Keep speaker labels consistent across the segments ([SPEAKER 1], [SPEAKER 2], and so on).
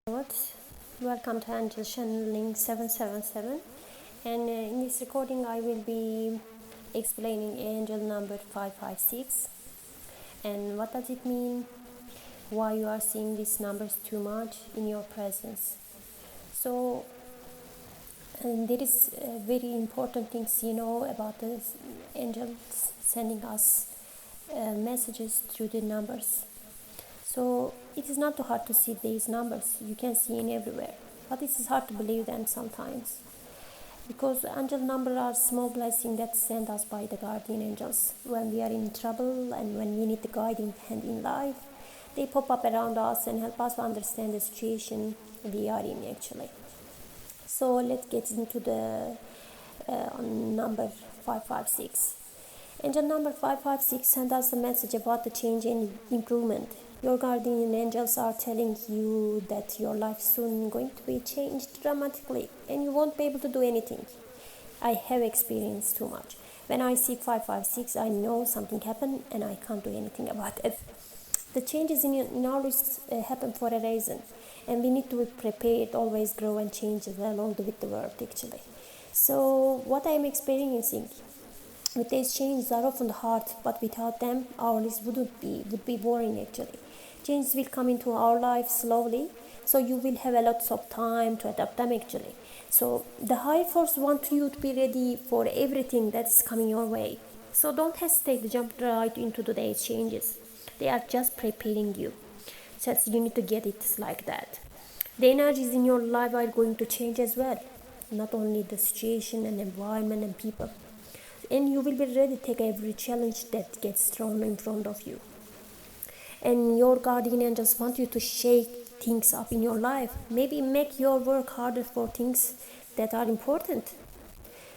[SPEAKER 1] What? Welcome to Angel Channel Link 777, and in this recording I will be explaining angel number 556 and what does it mean, why you are seeing these numbers too much in your presence. So and there is very important things about the angels sending us messages through the numbers. So it is not too hard to see these numbers. You can see in everywhere. But it is hard to believe them sometimes. Because angel numbers are small blessings that sent us by the guardian angels. When we are in trouble and when we need the guiding hand in life, they pop up around us and help us to understand the situation we are in actually. So let's get into the number 556. Angel number 556 sent us a message about the change and improvement. Your guardian angels are telling you that your life soon going to be changed dramatically and you won't be able to do anything. I have experienced too much. When I see 556, I know something happened and I can't do anything about it. The changes in our lives happen for a reason, and we need to be prepared, always grow and change along with the world actually. So what I am experiencing with these changes are often hard, but without them, our lives would be boring actually. Changes will come into our life slowly, so you will have a lot of time to adapt them actually. So the higher force want you to be ready for everything that's coming your way. So don't hesitate to jump right into today's changes. They are just preparing you. So you need to get it like that. The energies in your life are going to change as well, not only the situation and environment and people, and you will be ready to take every challenge that gets thrown in front of you. And your guardian angels want you to shake things up in your life, maybe make your work harder for things that are important.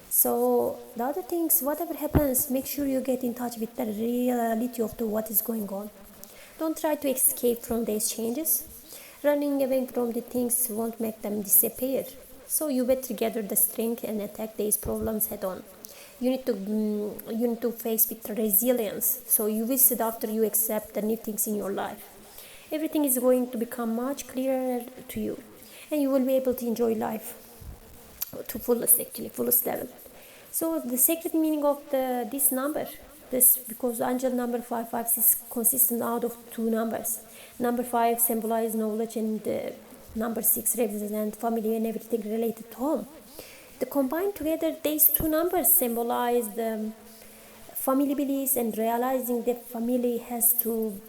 [SPEAKER 1] So the other things, whatever happens, make sure you get in touch with the reality of what is going on. Don't try to escape from these changes. Running away from the things won't make them disappear. So you better gather the strength and attack these problems head on. You need to face with resilience. So you will see after you accept the new things in your life. Everything is going to become much clearer to you, and you will be able to enjoy life to fullest level. So the secret meaning of this number, this because angel number 556 consists out of two numbers. Number 5 symbolizes knowledge, and number 6 represents family and everything related to home. The combined together, these two numbers symbolize the family beliefs and realizing that family has to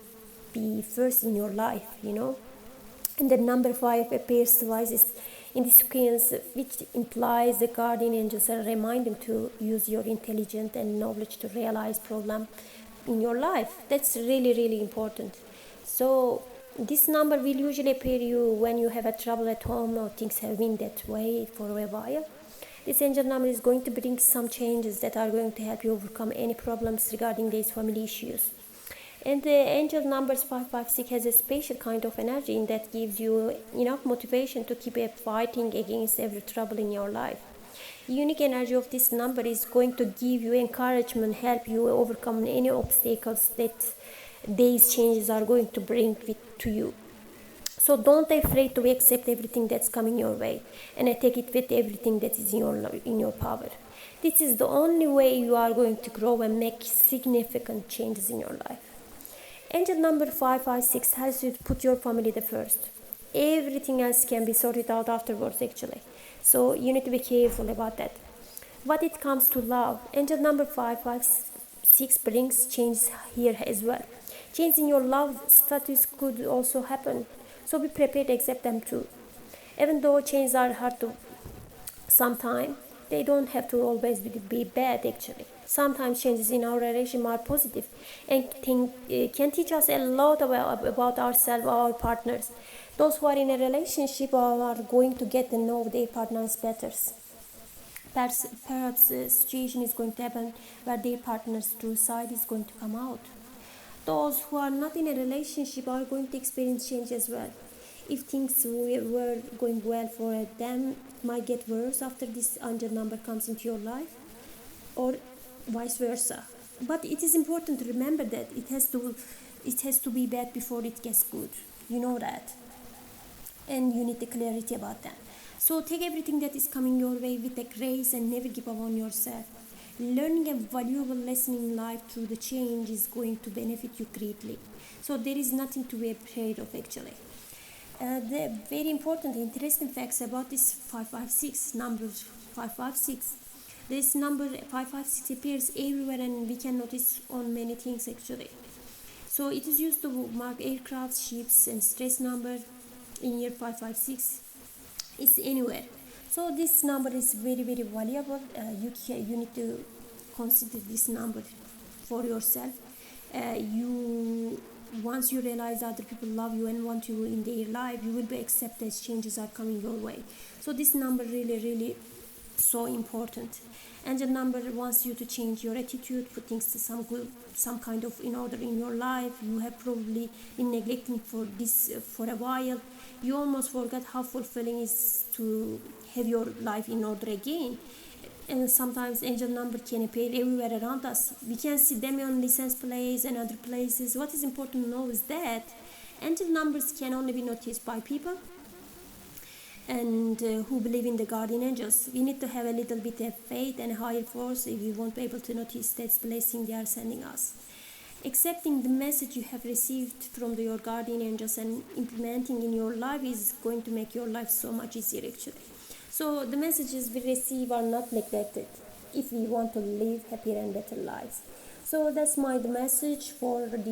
[SPEAKER 1] be first in your life. And the number 5 appears twice in the sequence, which implies the guardian angels are reminding to use your intelligence and knowledge to realize problem in your life. That's really, really important. So this number will usually appear you when you have a trouble at home or things have been that way for a while. This angel number is going to bring some changes that are going to help you overcome any problems regarding these family issues. And the angel numbers 556 has a special kind of energy in that gives you enough motivation to keep fighting against every trouble in your life. The unique energy of this number is going to give you encouragement, help you overcome any obstacles that these changes are going to bring to you. So don't be afraid to accept everything that's coming your way and take it with everything that is in your power. This is the only way you are going to grow and make significant changes in your life. Angel number 556 helps you to put your family the first. Everything else can be sorted out afterwards actually. So you need to be careful about that. When it comes to love, angel number 556 brings change here as well. Change in your love status could also happen. So be prepared to accept them too. Even though changes are hard to sometimes, they don't have to always be bad actually. Sometimes changes in our relationship are positive and can teach us a lot about ourselves, our partners. Those who are in a relationship are going to get to know their partners better. Perhaps a situation is going to happen where their partner's true side is going to come out. Those who are not in a relationship are going to experience change as well. If things were going well for them, might get worse after this angel number comes into your life, or vice versa. But it is important to remember that it has to be bad before it gets good. You know that. and you need the clarity about that. So take everything that is coming your way with a grace and never give up on yourself. Learning a valuable lesson in life through the change is going to benefit you greatly. So there is nothing to be afraid of actually. The very important interesting facts about this 556 number 556. This number 556 appears everywhere and we can notice on many things actually. So it is used to mark aircraft, ships, and stress number in year 556. It's anywhere. So this number is very valuable. You need to consider this number for yourself. You Once you realize other people love you and want you in their life, you will be accepted as changes are coming your way. So this number really so important. Angel number wants you to change your attitude, put things to some kind of in order in your life. You have probably been neglecting for this for a while. You almost forgot how fulfilling it is to have your life in order again. And sometimes angel number can appear everywhere around us. We can see them on license plates and other places. What is important to know is that angel numbers can only be noticed by people and who believe in the guardian angels. We need to have a little bit of faith and higher force if we won't be able to notice that blessing they are sending us. Accepting the message you have received from your guardian angels and implementing in your life is going to make your life so much easier actually. So the messages we receive are not neglected if we want to live happier and better lives. So that's my message for the